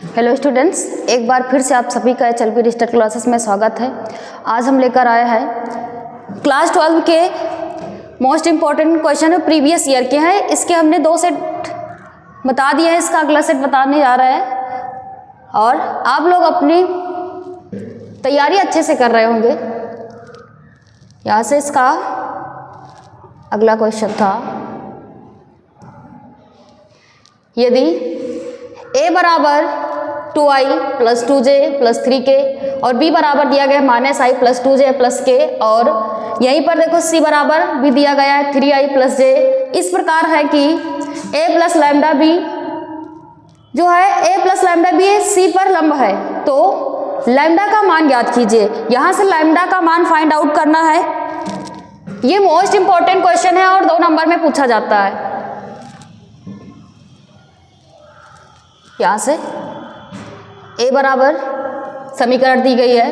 Hello students, एक बार फिर से आप सभी का HLP डिजिटल क्लासेस में स्वागत है। आज हम लेकर आए हैं क्लास 12 के most important question previous year के हैं। इसके हमने 2 सेट बता दिए हैं, इसका अगला सेट बताने जा रहे हैं और आप लोग अपनी तैयारी अच्छे से कर रहे होंगे। यहाँ से इसका अगला क्वेश्चन था, यदि a बराबर 2i plus 2j plus 3k और b बराबर दिया गया minus i plus 2j plus k और यहीं पर देखो c बराबर भी दिया गया है 3i प्लस j। इस प्रकार है कि a प्लस लैम्डा b जो है a plus lambda b c पर लंब है, तो लैम्डा का मान ज्ञात कीजिए। यहाँ से लैम्डा का मान फाइंड आउट करना है। ये मोस्ट इंपॉर्टेंट क्वेश्चन है और 2 नंबर में पूछा जाता है। यहाँ से a बराबर समीकरण दी गई है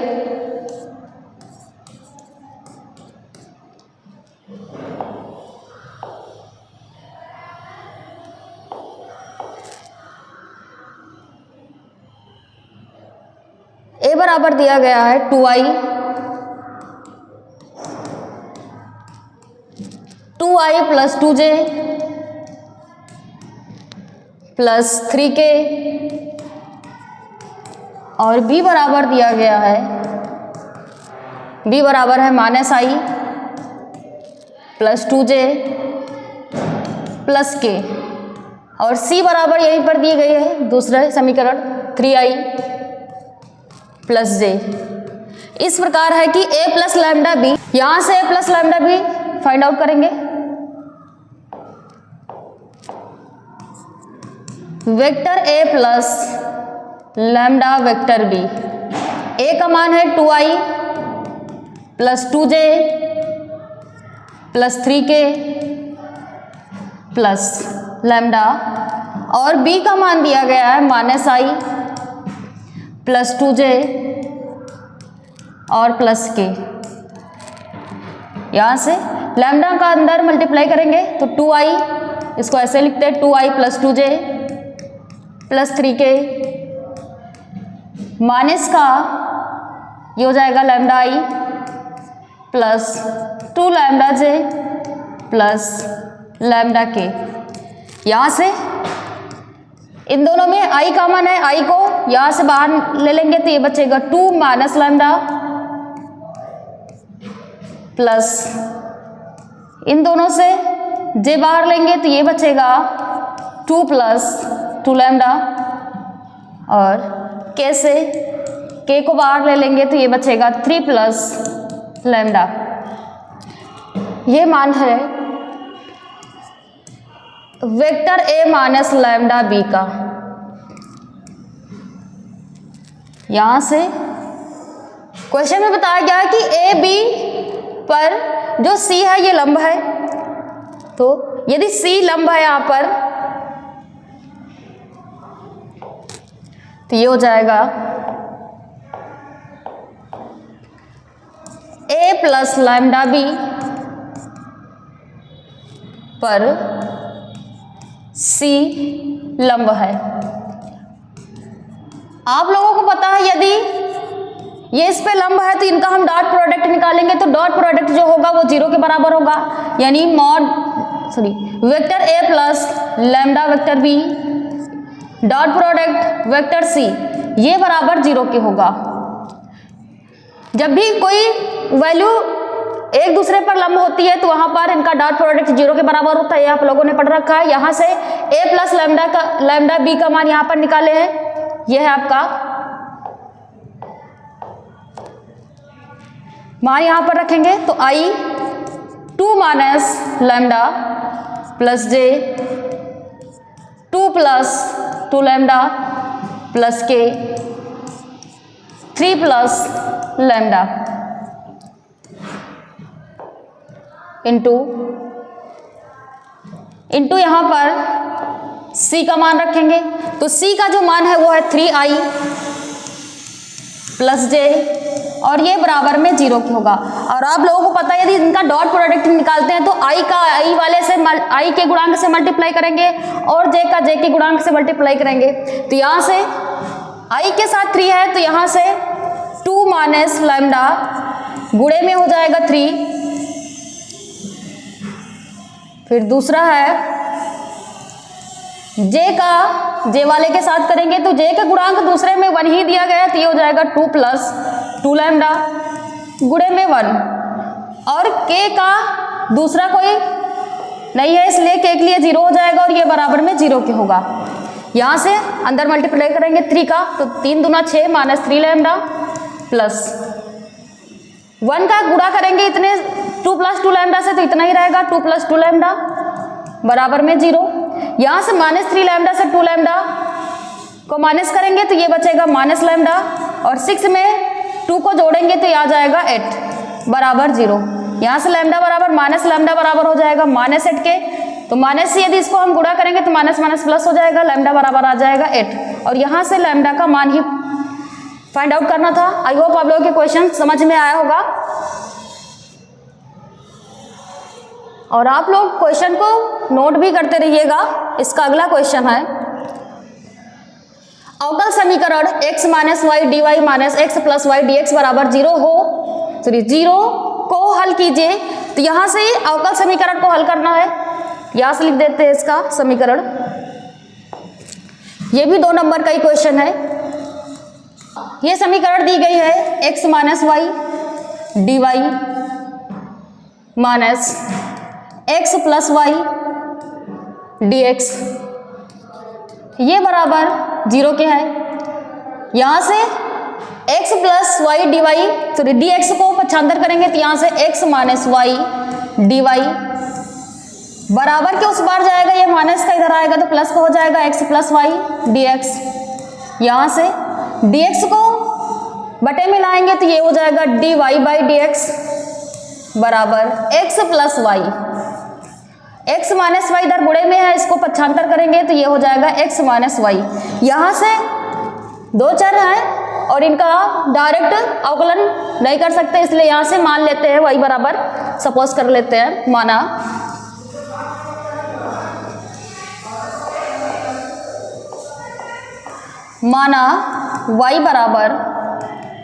a बराबर दिया गया है 2i plus 2j plus 3k और b बराबर दिया गया है, b बराबर है minus i plus 2j plus k और c बराबर यहीं पर दी गई है दूसरा समीकरण 3i प्लस j। इस प्रकार है कि a प्लस लैम्डा b, यहाँ से a plus lambda b find out करेंगे। Vector a plus lambda vector b, a का मान है 2i plus 2j plus 3k plus lambda और b का मान दिया गया है माइनस i प्लस 2j और प्लस k। यहाँ से लैम्डा का अंदर मल्टीप्लाई करेंगे तो 2i, इसको ऐसे लिखते हैं 2i plus 2j plus 3k minus का ये हो जाएगा lambda i plus 2 lambda j plus lambda k। यहाँ से इन दोनों में i कॉमन है, i को यहाँ से बाहर ले लेंगे तो ये बचेगा 2 माइनस लैम्डा प्लस इन दोनों से j बाहर लेंगे तो ये बचेगा 2 प्लस 2 लैम्डा और k से k को बाहर ले लेंगे तो ये बचेगा 3 प्लस लैम्डा। ये मान है vector a minus lambda b का। यहाँ से क्वेश्चन में बताया गया है कि a b पर जो c है ये लंब है, तो यदि c लंब है यहाँ पर तो ये हो जाएगा a प्लस लैम्डा b पर c लंब है। आप लोगों को पता है यदि ये इस पे लंब है तो इनका हम डॉट प्रोडक्ट निकालेंगे तो डॉट प्रोडक्ट जो होगा वो 0 के बराबर होगा, यानी vector a plus lambda vector b dot product vector c ये बराबर 0 के होगा। जब भी कोई वैल्यू एक दूसरे पर लंब होती है तो वहां पर इनका डॉट प्रोडक्ट 0 के बराबर होता है, ये आप लोगों ने पढ़ रखा है। यहाँ से a प्लस लैम्डा b का मान यहाँ पर निकाले हैं, यह है आपका मान यहाँ पर रखेंगे तो i 2 minus lambda plus j 2 plus 2 lambda plus k 3 plus lambda into यहाँ पर c का मान रखेंगे तो c का जो मान है वो है 3i प्लस j और ये बराबर में 0 की होगा। और आप लोगों को पता है यदि इनका डॉट प्रोडक्ट निकालते हैं तो i का i वाले से i के गुणांक से मल्टीप्लाई करेंगे और j का j के गुणांक से मल्टीप्लाई करेंगे। तो यहाँ से i के साथ 3 है तो यहाँ से 2 माइनस लैम्डा गुणे में हो जाएगा 3। फिर दूसरा है जे वाले के साथ करेंगे तो जे का गुणांक दूसरे में 1 ही दिया गया है तो ये हो जाएगा 2 प्लस 2 लैम्डा गुणे में 1। और के का दूसरा कोई नहीं है इसलिए के के लिए 0 हो जाएगा और ये बराबर में 0 के होगा। यहाँ से अंदर मल्टीप्लाई करेंगे 3 का तो 3 दूना 6 माइनस 3 लैम्डा प्लस 1 का गुणा करेंगे इतने 2 प्लस 2 लैम्डा से तो इतना ही रहेगा 2 प्लस 2 लैम्डा बराबर में 0। यहाँ से माइनस 3 लैम्डा से 2 लैम्डा को माइनस करेंगे तो ये बचेगा माइनस लैम्डा और 6 में 2 को जोड़ेंगे तो ये आ जाएगा 8 बराबर 0। यहाँ से लैम्डा बराबर माइनस लैम्डा बराबर हो जाएगा माइनस 8 के तो माइनस से यदि इसको हम गुणा करेंगे तो माइनस माइनस प्लस हो जाएगा लैम्डा बराबर आ जाएगा 8 और यहाँ से लैम्डा का मान ही फाइंड आउट करना था। आई होप आप लोगों के क्वेश्चन समझ में आया होगा और आप लोग क्वेश्चन को नोट भी करते रहिएगा। इसका अगला क्वेश्चन है अवकल समीकरण x minus y d y minus x plus y d x बराबर 0 हो 0 को हल कीजिए। तो यहाँ से अवकल समीकरण को हल करना है, यहाँ से लिख देते हैं इसका समीकरण। ये भी 2 नंबर का ही क्वेश्चन है। ये समीकरण दी गई है x minus y d y minus x plus y d x ये बराबर 0 के है। यहाँ से x plus y d y sorry d x को पक्षांतर करेंगे तो यहाँ से x minus y d y बराबर के उस बार जाएगा, ये माइनस का इधर आएगा तो प्लस का हो जाएगा x plus y d x. यहाँ से डी एक्स को बटे में लाएंगे तो ये हो जाएगा d y by d x बराबर x plus y. x minus y इधर गुणे में है, इसको पक्षांतर करेंगे तो ये हो जाएगा x माइनस वाई। यहाँ से 2 चर हैं और इनका डायरेक्ट अवकलन नहीं कर सकते इसलिए यहाँ से मान लेते हैं y बराबर सपोज कर लेते हैं माना y बराबर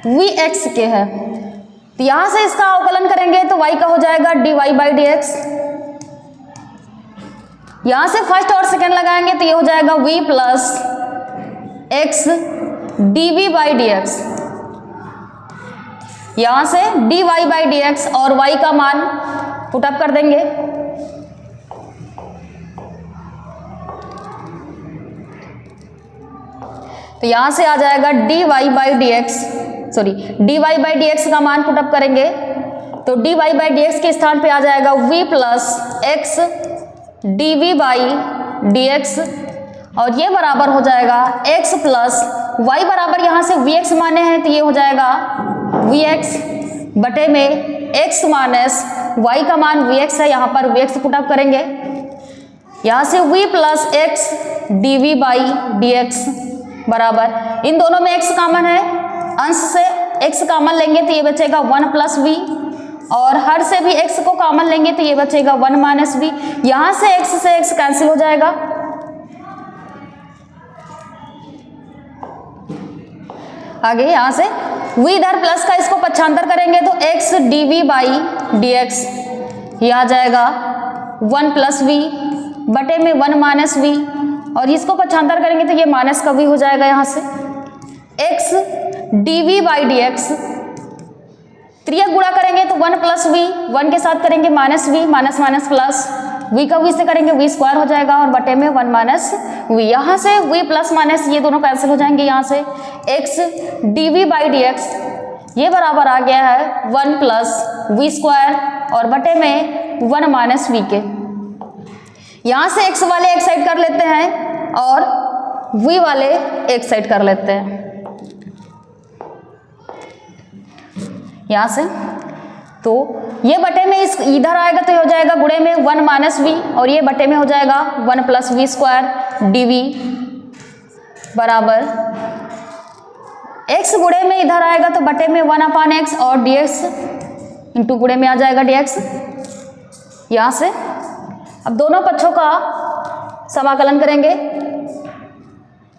vx के है। तो यहाँ से इसका अवकलन करेंगे तो y का हो जाएगा dy बाई डी एक्स। यहाँ से फर्स्ट और सेकेंड लगाएंगे तो ये हो जाएगा v plus x d v by d x. यहाँ से d y by d x और y का मान पुटअप कर देंगे। तो यहाँ से आ जाएगा d y by d x d y by d x का मान पुटअप करेंगे तो d y by d x के स्थान पे आ जाएगा v plus x d v by d x और ये बराबर हो जाएगा x प्लस वाई बराबर यहाँ से vx माने हैं तो ये हो जाएगा vx बटे में x माइनस वाई का मान vx है, यहाँ पर vx पुटअप करेंगे। यहाँ से v plus x d v by d x बराबर इन दोनों में x कॉमन है, अंश से x कॉमन लेंगे तो ये बचेगा 1 प्लस v और हर से भी x को कॉमन लेंगे तो ये बचेगा 1 माइनस v। यहाँ से x कैंसिल हो जाएगा। आगे यहाँ से v इधर प्लस का इसको पक्षांतर करेंगे तो x d v by d x ये आ जाएगा 1 प्लस v बटे में 1 माइनस v और इसको पक्षांतर करेंगे तो ये माइनस का v हो जाएगा। यहाँ से x d v by d x त्रियक गुणा करेंगे तो 1 प्लस v 1 के साथ करेंगे minus v minus minus plus v का v से करेंगे v स्क्वायर हो जाएगा और बटे में 1 माइनस v। यहाँ से v प्लस माइनस ये दोनों कैंसिल हो जाएंगे। यहाँ से x d v by d x ये बराबर आ गया है 1 प्लस v स्क्वायर और बटे में 1 माइनस v के। यहाँ से x वाले एक साइड कर लेते हैं और v वाले एक साइड कर लेते हैं। यहाँ से तो ये बटे में इस इधर आएगा तो ये हो जाएगा गुणे में 1 माइनस v और ये बटे में हो जाएगा 1 plus v square d v बराबर x गुणे में इधर आएगा तो बटे में 1 अपान एक्स और dx इंटू गुणे में आ जाएगा dx। यहाँ से अब दोनों पक्षों का समाकलन करेंगे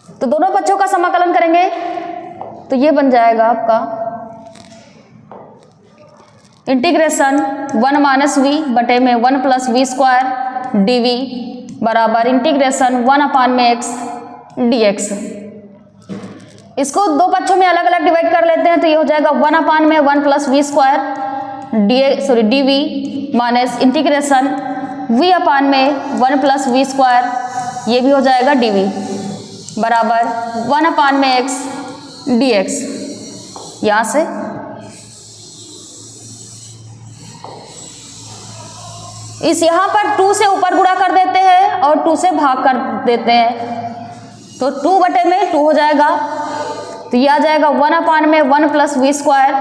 तो दोनों पक्षों का समाकलन करेंगे तो ये बन जाएगा आपका इंटीग्रेशन 1 माइनस वी बटे में 1 plus v square d v बराबर इंटीग्रेशन 1/x dx। इसको दो पक्षों में अलग अलग डिवाइड कर लेते हैं तो ये हो जाएगा 1/1 plus v square d v minus integration v/1 plus v square ये भी हो जाएगा डी वी बराबर 1/x dx। यहाँ से इस यहाँ पर 2 से ऊपर गुणा कर देते हैं और 2 से भाग कर देते हैं तो 2 बटे में 2 हो जाएगा तो यह आ जाएगा 1/1 plus v square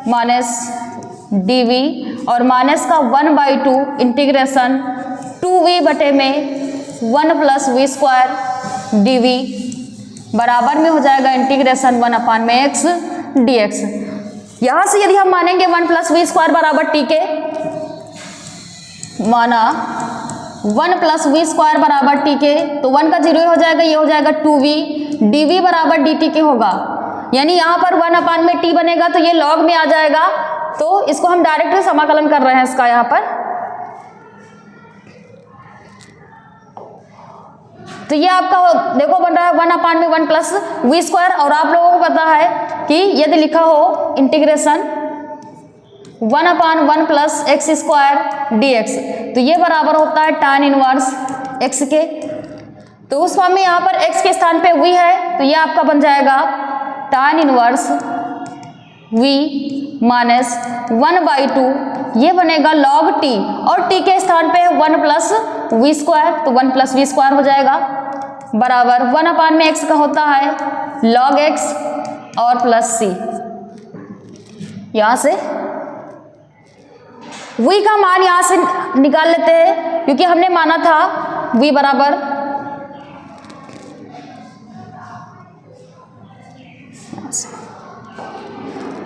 minus d v और माइनस का 1/2 इंटीग्रेशन 2v बटे में 1 plus v square d v बराबर में हो जाएगा इंटीग्रेशन 1/x dx। यहाँ से यदि हम मानेंगे 1 प्लस वी स्क्वायर बराबर टी के माना 1 प्लस वी स्क्वायर बराबर टी के तो 1 का 0 हो जाएगा ये हो जाएगा 2v dv बराबर dt के होगा यानी यहाँ पर 1/t बनेगा तो ये log में आ जाएगा तो इसको हम डायरेक्टली समाकलन कर रहे हैं इसका यहाँ पर। तो ये आपका देखो बन रहा है 1/1 प्लस वी स्क्वायर और आप लोगों को पता है कि यदि लिखा हो integration 1/1 plus x square dx तो ये बराबर होता है tan इनवर्स x के। तो उस फॉर्म में यहाँ पर x के स्थान पे v है तो ये आपका बन जाएगा tan इनवर्स v माइनस 1/2 ये बनेगा log t और t के स्थान पे 1 प्लस वी स्क्वायर तो 1 प्लस वी स्क्वायर हो जाएगा बराबर 1/x का होता है log x और प्लस c। यहाँ से v का मान यहाँ से निकाल लेते हैं क्योंकि हमने माना था v बराबर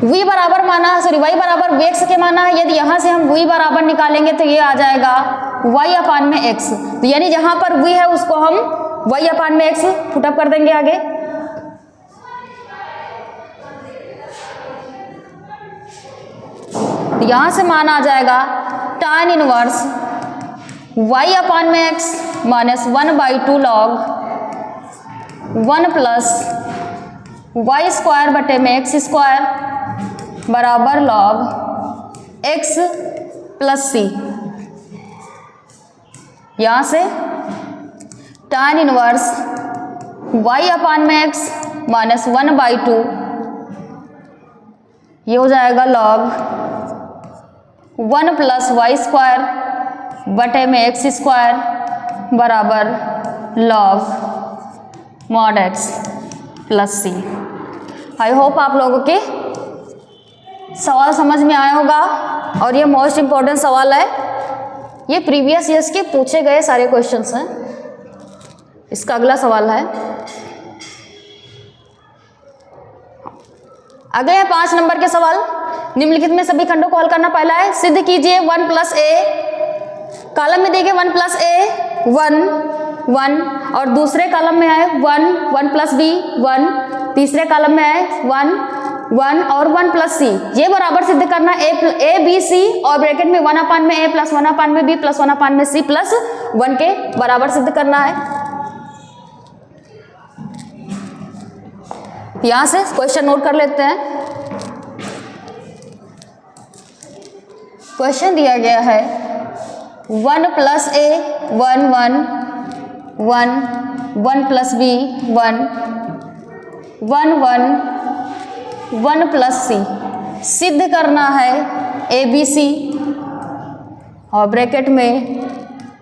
y बराबर vx के माना है। यदि यहाँ से हम v बराबर निकालेंगे तो ये आ जाएगा y/x तो यानी जहाँ पर v है उसको हम y/x पुटअप कर देंगे आगे। तो यहाँ से मान आ जाएगा tan inverse y/x minus 1/2 log 1 plus y square बटे में एक्स स्क्वायर बराबर log x प्लस c। यहाँ से tan इनवर्स y/x माइनस 1/2 ये हो जाएगा log 1 प्लस वाई स्क्वायर बटे में एक्स स्क्वायर बराबर log mod x plus c। I hope आप लोगों के सवाल समझ में आया होगा और ये मोस्ट इम्पोर्टेंट सवाल है। ये प्रीवियस ईयर्स के पूछे गए सारे क्वेश्चंस हैं। इसका अगला सवाल है, अगले हैं 5 नंबर के सवाल। निम्नलिखित में सभी खंडों को हल करना। पहला है सिद्ध कीजिए 1 प्लस ए, कॉलम में देखिए 1 प्लस ए 1 1 और दूसरे कॉलम में है 1 1 प्लस बी 1, तीसरे कॉलम में है 1 1 और 1 प्लस सी। ये बराबर सिद्ध करना ए बी सी और ब्रैकेट में 1/a plus 1/b plus 1/c plus 1 के बराबर सिद्ध करना है। यहां से क्वेश्चन नोट कर लेते हैं। क्वेश्चन दिया गया है 1 प्लस ए 1 1 1 1 प्लस बी 1 1 1 1 प्लस सी। सिद्ध करना है ए बी सी और ब्रैकेट में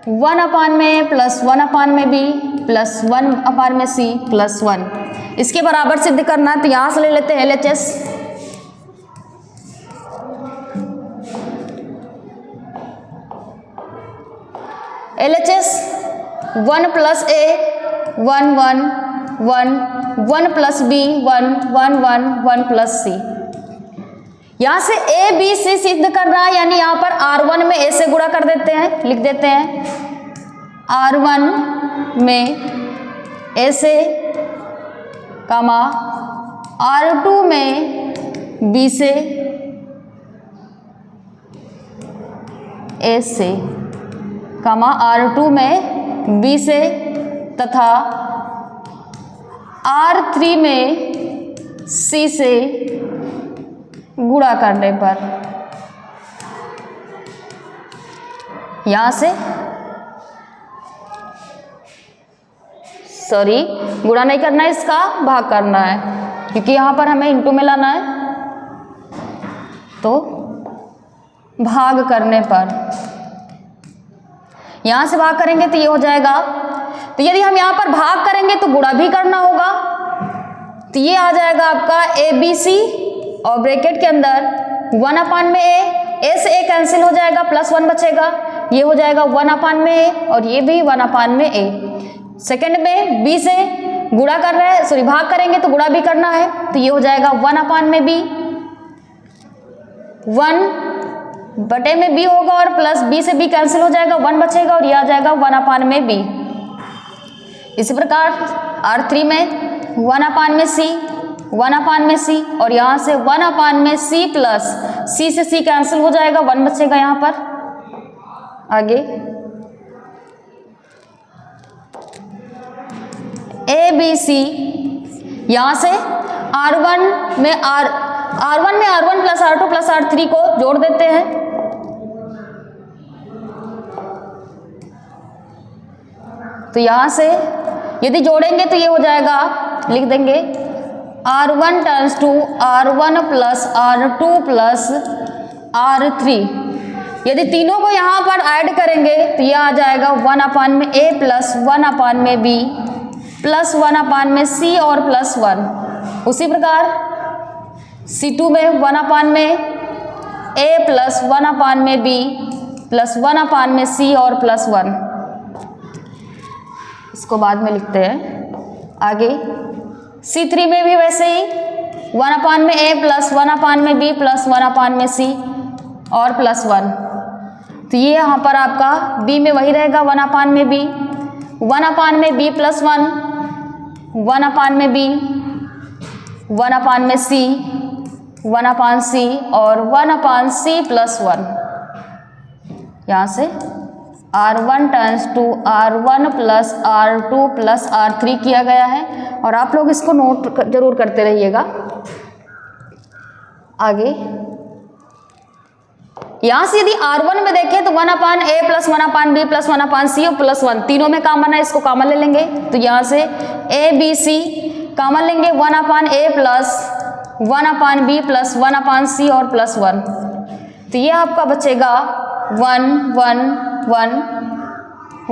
1/a plus 1/b plus 1/c plus 1 इसके बराबर सिद्ध करना है। तो यहाँ से ले लेते हैं LHS। LHS 1 प्लस ए 1 1 1 1 प्लस बी 1 1 1 1 प्लस सी। यहाँ से ए बी सी सिद्ध करना है यानी यहाँ पर R1 में ए से गुणा कर देते हैं, लिख देते हैं R1 में ए से कामा R2 में B से, A से, कमा R2 में B से तथा R3 में C से गुणा करने पर, यहां से सॉरी गुणा नहीं करना है, इसका भाग करना है, क्योंकि यहां पर हमें इनटू में लाना है। तो भाग करने पर, यहां से भाग करेंगे तो ये हो जाएगा। तो यदि हम यहां पर भाग करेंगे तो गुणा भी करना होगा, तो ये आ जाएगा आपका ABC और ब्रैकेट के अंदर 1/a, a से a कैंसिल हो जाएगा, +1 बचेगा, ये हो जाएगा 1/a और ये भी 1/a। सेकंड में b से गुणा कर रहे हैं, सॉरी भाग करेंगे तो गुणा भी करना है, तो ये हो जाएगा 1/b, 1 में b होगा और प्लस b से b कैंसिल हो जाएगा, 1 बचेगा और ये आ जाएगा 1/b। इसी प्रकार R3 में 1/c, 1/c और यहाँ से 1/c प्लस c से c कैंसिल हो जाएगा, 1 बचेगा यहाँ पर। आगे ABC, यहाँ से R1 में R1 plus R2 plus R3 को जोड़ देते हैं, तो यहाँ से यदि जोड़ेंगे तो ये हो जाएगा, लिख देंगे R1 turns to R1 plus R2 plus R3। यदि तीनों को यहाँ पर ऐड करेंगे तो ये आ जाएगा 1/a plus 1/b plus 1/c और +1। उसी प्रकार C2 में 1/a plus 1/b plus 1/c और +1, इसको बाद में लिखते हैं। आगे C3 में भी वैसे ही 1/a plus 1/b plus 1/c और +1, तो ये यहाँ पर आपका b में वही रहेगा 1/b, 1/b plus 1, 1/b, 1/c, 1/c और 1/c प्लस 1। यहाँ से R1 turns to R1 plus R2 plus R3 किया गया है, और आप लोग इसको नोट जरूर करते रहिएगा। आगे यहाँ से यदि R1 में देखें तो 1/a plus 1/b plus 1/c और +1, तीनों में कॉमन है, इसको कॉमन ले लेंगे, तो यहाँ से ABC कॉमन लेंगे, 1/a plus 1/b plus 1/c और +1, तो ये आपका बचेगा 1 1 1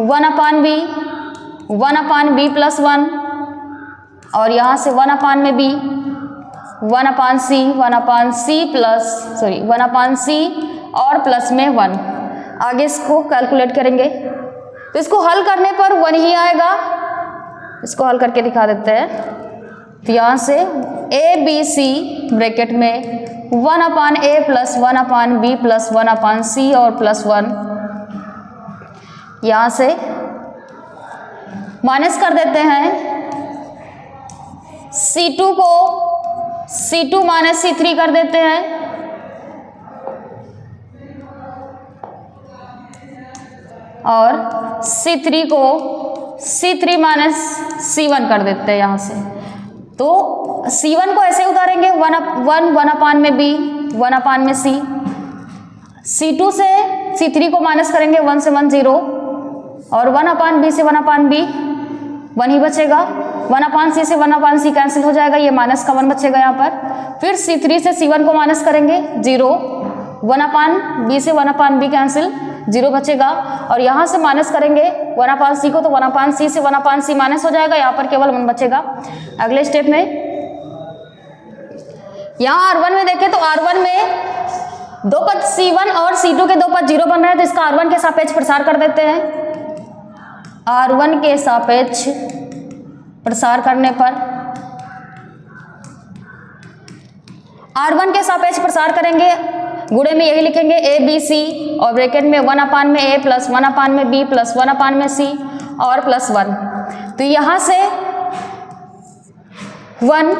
1/b 1/b प्लस 1 और यहाँ से 1/b 1/c प्लस 1/c और प्लस में 1। आगे इसको कैलकुलेट करेंगे तो इसको हल करने पर 1 ही आएगा, इसको हल करके दिखा देते हैं। तो यहाँ से ABC ब्रैकेट में 1/a plus 1/b plus 1/c और +1, यहाँ से माइनस कर देते हैं। C2 माइनस C3 कर देते हैं, और C3 को C3 माइनस C1 कर देते हैं यहाँ से। तो C1 को ऐसे उतारेंगे 1/b 1/c, C2 से C3 को माइनस करेंगे 1 से 1 0 और 1/b से 1/b 1 ही बचेगा, 1/c से 1/c कैंसिल हो जाएगा, ये माइनस का 1 बचेगा यहाँ पर। फिर C3 से C1 को माइनस करेंगे 0, 1/b से 1/b कैंसिल 0 बचेगा, और यहाँ से माइनस करेंगे 1/c को तो 1/c से 1/c माइनस हो जाएगा, यहाँ पर केवल 1 बचेगा। अगले स्टेप में यहाँ R1 में देखें तो R1 में 2 पद C1 और C2 के 2 पद 0 बन रहे हैं, तो इसका R1 के सापेक्ष प्रसार कर देते हैं। R1 के सापेक्ष प्रसार करने पर R1 के सापेक्ष प्रसार करेंगे, गुणे में यही लिखेंगे ABC और ब्रैकेट में 1/a plus 1/b plus 1/c और +1। तो यहाँ से 1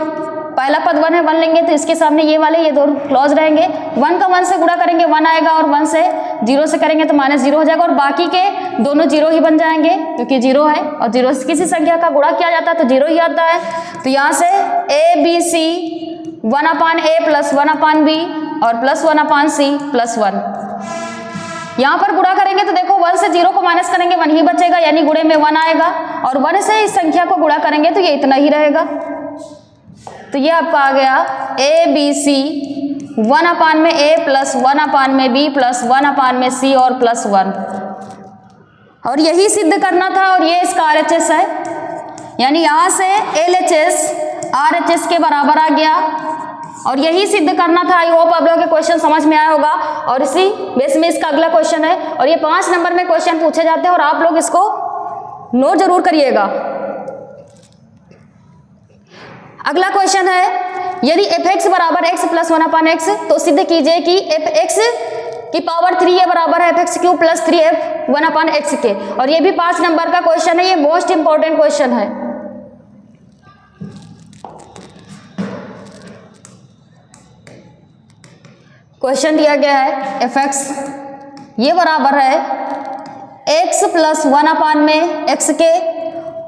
पहला पद 1 है, 1 लेंगे तो इसके सामने ये वाले ये दोनों क्लॉज रहेंगे। 1 का 1 से गुणा करेंगे 1 आएगा और 1 से 0 से करेंगे तो -0 हो जाएगा और बाकी के दोनों 0 ही बन जाएंगे क्योंकि 0 है और 0 से किसी संख्या का गुणा किया जाता है तो 0 ही आता है। तो यहाँ से ए B C 1/a plus 1/b और प्लस 1/c प्लस 1। यहाँ पर गुणा करेंगे तो देखो 1 से 0 को माइनस करेंगे 1 ही बचेगा यानी गुणे में 1 आएगा और 1 से इस संख्या को गुणा करेंगे तो ये इतना ही रहेगा। तो ये आपका आ गया A B C 1/a plus 1/b plus 1/c और प्लस 1। और यही सिद्ध करना था और ये इसका RHS है यानी यहाँ से LHS RHS के बराबर आ गया और यही सिद्ध करना था। आई होप आप लोगों के क्वेश्चन समझ में आया होगा और इसी बेस में इसका अगला क्वेश्चन है और ये 5 नंबर में क्वेश्चन पूछे जाते हैं और आप लोग इसको नोट जरूर करिएगा। अगला क्वेश्चन है यदि fx बराबर x प्लस 1/x तो सिद्ध कीजिए कि fx की पावर 3 बराबर है fx cube plus 3f 1/x के। और ये भी 5 नंबर का क्वेश्चन है, ये मोस्ट इंपॉर्टेंट क्वेश्चन है। क्वेश्चन दिया गया है fx ये बराबर है x प्लस 1/x के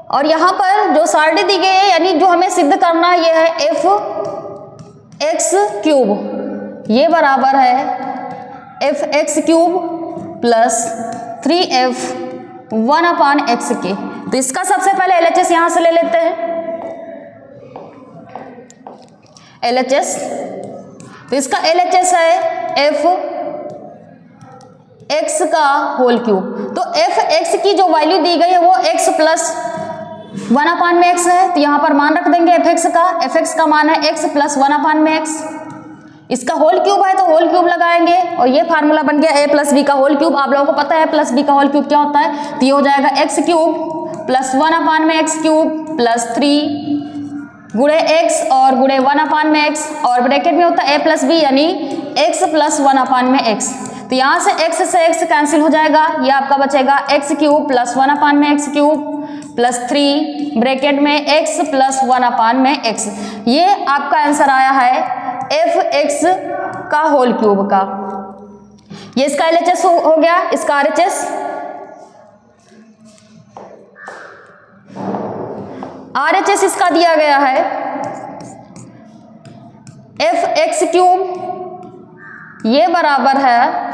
और यहाँ पर जो सारणी दी गई है यानी जो हमें सिद्ध करना है ये है fx क्यूब ये बराबर है fx cube plus 3f 1/x के। तो इसका सबसे पहले LHS यहाँ से ले लेते हैं LHS। तो इसका LHS है fx का होल क्यूब। तो fx की जो वैल्यू दी गई है वो x प्लस 1/x है तो यहाँ पर मान रख देंगे fx का मान है x प्लस 1/x। इसका होल क्यूब है तो होल क्यूब लगाएंगे और ये फार्मूला बन गया a प्लस b का होल क्यूब। आप लोगों को पता है प्लस b का होल क्यूब क्या होता है तो ये हो जाएगा x cube plus 1/x cube plus 3 गुणे x और गुणे 1/x और ब्रैकेट में होता है a प्लस b यानी x प्लस 1/x। तो यहाँ से x से x कैंसिल हो जाएगा, ये आपका बचेगा x cube plus 1/x cube plus 3 bracket में x प्लस 1/x। ये आपका आंसर आया है fx का होल क्यूब का। ये इसका LHS हो गया। इसका RHS इसका दिया गया है fx क्यूब ये बराबर है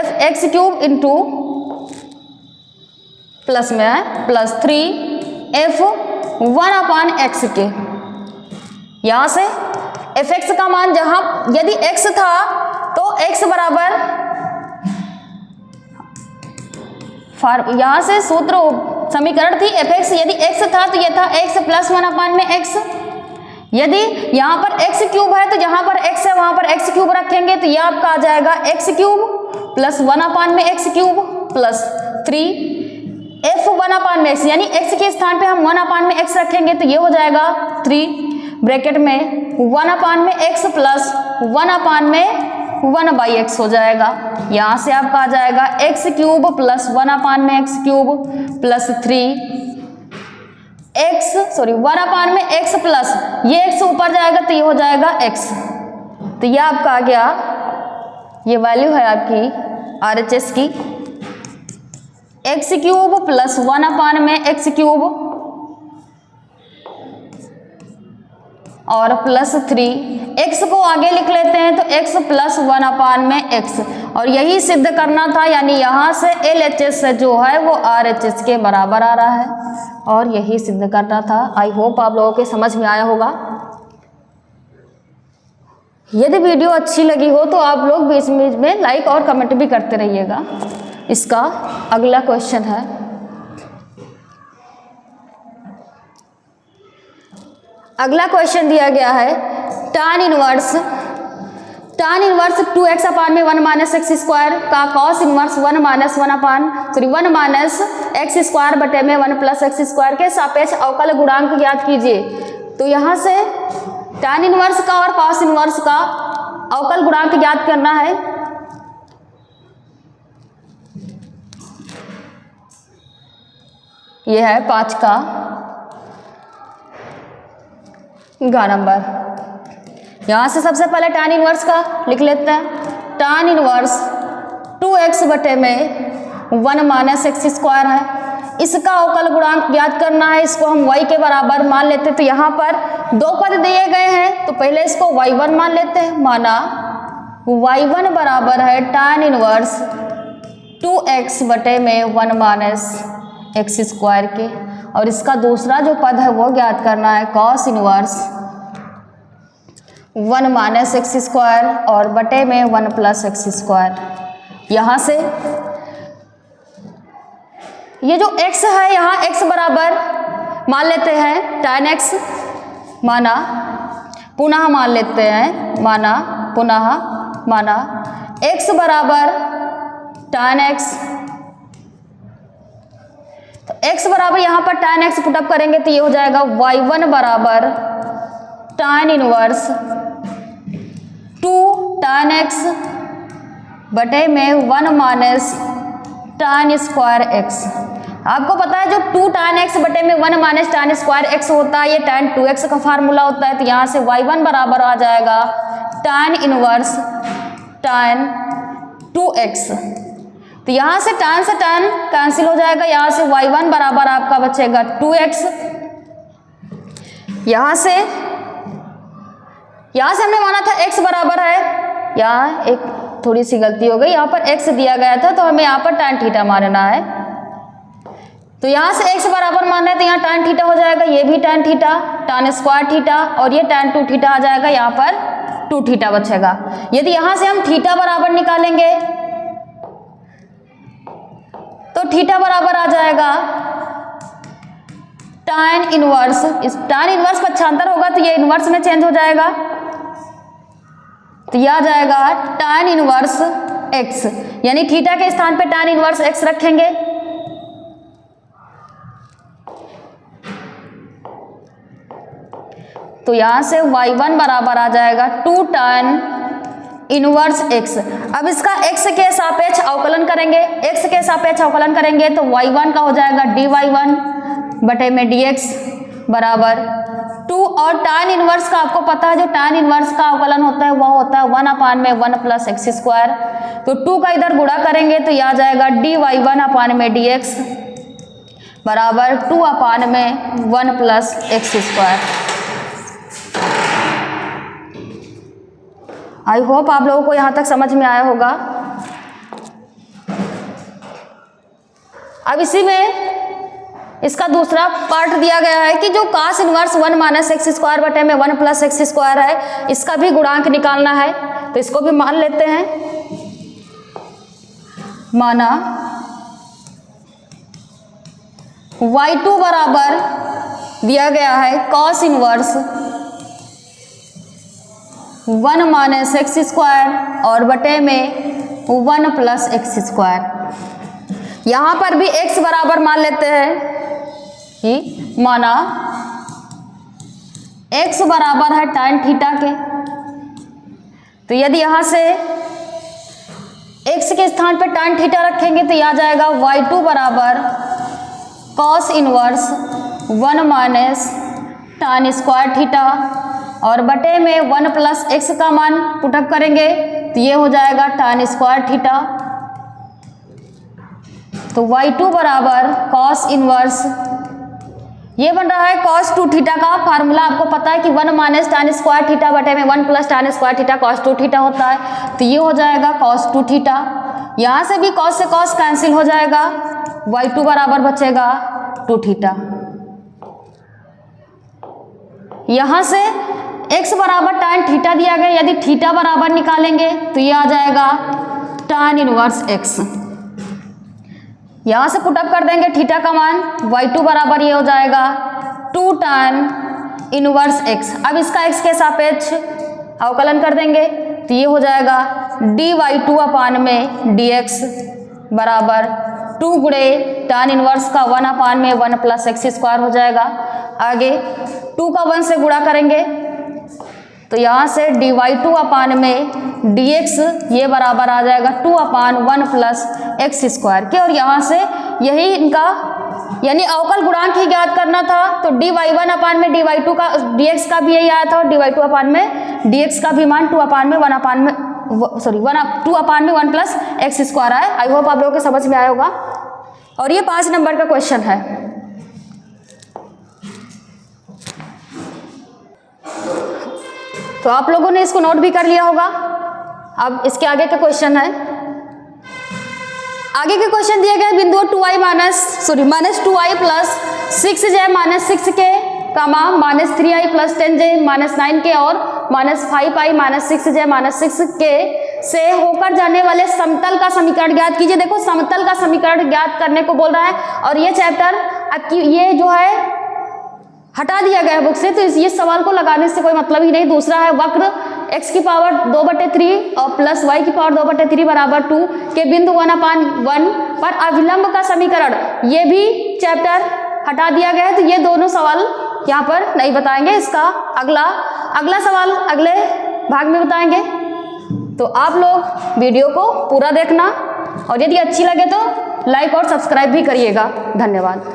fx क्यूब इंटू प्लस में है प्लस 3f 1/x के। यहां से fx का मान जहां यदि x था तो x बराबर यहां से सूत्र समीकरण थी fx यदि x था तो यह था x प्लस 1/x। यदि यहाँ पर x क्यूब है तो जहां पर x है वहां पर x क्यूब रखेंगे तो यह आपका आ जाएगा x cube plus 1/x cube plus 3f 1/x यानी x के स्थान पे हम 1/x रखेंगे तो ये हो जाएगा 3 ब्रैकेट में 1/x प्लस 1/x हो जाएगा। यहाँ से आपका आ जाएगा x cube plus 1/x cube plus 1/x plus ये x ऊपर जाएगा तो ये हो जाएगा x। तो ये आपका आ गया, ये वैल्यू है आपकी RHS की x cube plus 1/x cube और प्लस 3 x को आगे लिख लेते हैं तो x प्लस 1/x और यही सिद्ध करना था यानी यहाँ से LHS जो है वो RHS के बराबर आ रहा है और यही सिद्ध करना था। आई होप आप लोगों के समझ में आया होगा। यदि वीडियो अच्छी लगी हो तो आप लोग बीच बीच में लाइक और कमेंट भी करते रहिएगा। इसका अगला क्वेश्चन है अगला क्वेश्चन दिया गया है tan इनवर्स 2x अपान में 1 माइनस एक्स स्क्वायर का cos inverse 1 minus x square बटे में 1 प्लस एक्स स्क्वायर के सापेक्ष अवकल गुणांक ज्ञात कीजिए। तो यहाँ से tan इनवर्स का और cos इनवर्स का अवकल गुणांक ज्ञात करना है। यह है 5 का गा नंबर। यहाँ से सबसे पहले tan इनवर्स का लिख लेते हैं। tan इनवर्स 2x बटे में 1 माइनस एक्स स्क्वायर है। इसका अवकल गुणांक ज्ञात करना है, इसको हम y के बराबर मान लेते हैं। तो यहाँ पर दो पद दिए गए हैं तो पहले इसको y1 मान लेते हैं। माना y1 बराबर है tan इनवर्स 2x बटे में 1 माइनस एक्स स्क्वायर के, और इसका दूसरा जो पद है वो ज्ञात करना है cos inverse 1 minus x square और बटे में 1 प्लस एक्स स्क्वायर। यहाँ से ये जो x है यहाँ x बराबर मान लेते हैं tan x, माना पुनः मान लेते हैं, माना पुनः माना x बराबर tan x। तो x बराबर यहाँ पर tan x पुटअप करेंगे तो ये हो जाएगा y1 बराबर tan इनवर्स 2 tan x बटे में 1 माइनस tan स्क्वायर x। आपको पता है जो 2 tan x बटे में 1 माइनस tan स्क्वायर x होता है ये tan 2x का फार्मूला होता है। तो यहाँ से y1 बराबर आ जाएगा tan इनवर्स tan 2x। तो यहाँ से tan कैंसिल हो जाएगा, यहाँ से y1 बराबर आपका बचेगा 2x। यहाँ से हमने माना था x बराबर है, यहाँ एक थोड़ी सी गलती हो गई, यहाँ पर x दिया गया था तो हमें यहाँ पर tan थीटा मानना है। तो यहाँ से x बराबर मानना है तो यहाँ tan थीटा हो जाएगा, ये भी tan theta, tan square theta और ये tan 2 थीटा आ जाएगा, यहाँ पर 2 थीटा बचेगा। यदि यहाँ से हम थीटा बराबर निकालेंगे तो थीटा बराबर आ जाएगा tan इनवर्स, इस tan इनवर्स पक्षांतर होगा तो ये इनवर्स में चेंज हो जाएगा, तो यह आ जाएगा tan इनवर्स x, यानी थीटा के स्थान पे tan इनवर्स x रखेंगे। तो यहां से y1 बराबर आ जाएगा 2 tan इनवर्स x। अब इसका x के सापेक्ष अवकलन करेंगे, x के सापेक्ष अवकलन करेंगे तो y1 का हो जाएगा dy1 बटे में dx बराबर 2, और tan इनवर्स का आपको पता है जो tan इनवर्स का अवकलन होता है वह होता है 1 अपान में 1 प्लस एक्स स्क्वायर। तो 2 का इधर गुणा करेंगे तो यह आ जाएगा dy1 अपान में dx बराबर 2 अपान में 1 plus x square. I hope आप लोगों को यहाँ तक समझ में आया होगा। अब इसी में इसका दूसरा पार्ट दिया गया है कि जो cos inverse 1 minus x square बटे में 1 प्लस एक्स स्क्वायर है, इसका भी गुणांक निकालना है। तो इसको भी मान लेते हैं। माना y2 बराबर दिया गया है cos inverse 1 minus x square और बटे में 1 प्लस एक्स स्क्वायर। यहाँ पर भी x बराबर मान लेते हैं कि माना x बराबर है tan थीटा के। तो यदि यहाँ से x के स्थान पर tan थीटा रखेंगे तो यह आ जाएगा y2 बराबर cos inverse 1 minus tan square theta और बटे में 1 प्लस एक्स का मान पुटअप करेंगे तो ये हो जाएगा tan स्क्वायर थीटा। तो y2 बराबर cos इनवर्स, ये बन रहा है cos 2 थीटा का फार्मूला आपको पता है कि 1 माइनस tan स्क्वायर थीटा बटे में 1 plus tan square theta cos 2 theta होता है। तो ये हो जाएगा cos 2 थीटा। यहाँ से भी cos से cos कैंसिल हो जाएगा, y2 बराबर बचेगा 2 थीटा। यहाँ से x बराबर tan थीटा दिया गया, यदि थीटा बराबर निकालेंगे तो ये आ जाएगा tan इनवर्स x। यहाँ से पुटअप कर देंगे थीटा का मान, y2 बराबर ये हो जाएगा 2 tan इनवर्स x। अब इसका x के सापेक्ष अवकलन कर देंगे तो ये हो जाएगा dy2 अपान में dx बराबर 2 गुणे tan इनवर्स का 1 अपान में 1 प्लस एक्स स्क्वायर हो जाएगा। आगे 2 का 1 से गुणा करेंगे तो यहाँ से dy2 अपान में dx ये बराबर आ जाएगा 2 अपान 1 प्लस एक्स स्क्वायर के, और यहाँ से यही इनका यानी अवकल गुणांक ही ज्ञात करना था, तो dy1 अपान में dy2 का dx का भी यही आया था, और dy2 अपान में dx का भी मान 2 अपान में 1 अपान में 2 अपान में 1 प्लस एक्स स्क्वायर आया। आई होप आप लोगों के समझ में आया होगा। और ये 5 नंबर का क्वेश्चन है। तो आप लोगों ने इसको नोट भी कर लिया होगा। अब इसके आगे का क्वेश्चन है, आगे के क्वेश्चन दिए गए बिंदु -2i plus 6j minus 6k minus 3i plus 10j minus 9k और minus 5i minus 6j minus 6k से होकर जाने वाले समतल का समीकरण ज्ञात कीजिए। देखो समतल का समीकरण ज्ञात करने को बोल रहा है, और ये चैप्टर आपकी ये जो है हटा दिया गया है बुक से, तो ये सवाल को लगाने से कोई मतलब ही नहीं। दूसरा है वक्र x की पावर 2/3 और प्लस y की पावर 2/3 बराबर 2 के बिंदु 1/1 पर अविलंब का समीकरण, ये भी चैप्टर हटा दिया गया है, तो ये दोनों सवाल यहाँ पर नहीं बताएंगे। इसका अगला सवाल अगले भाग में बताएंगे। तो आप लोग वीडियो को पूरा देखना, और यदि अच्छी लगे तो लाइक और सब्सक्राइब भी करिएगा। धन्यवाद।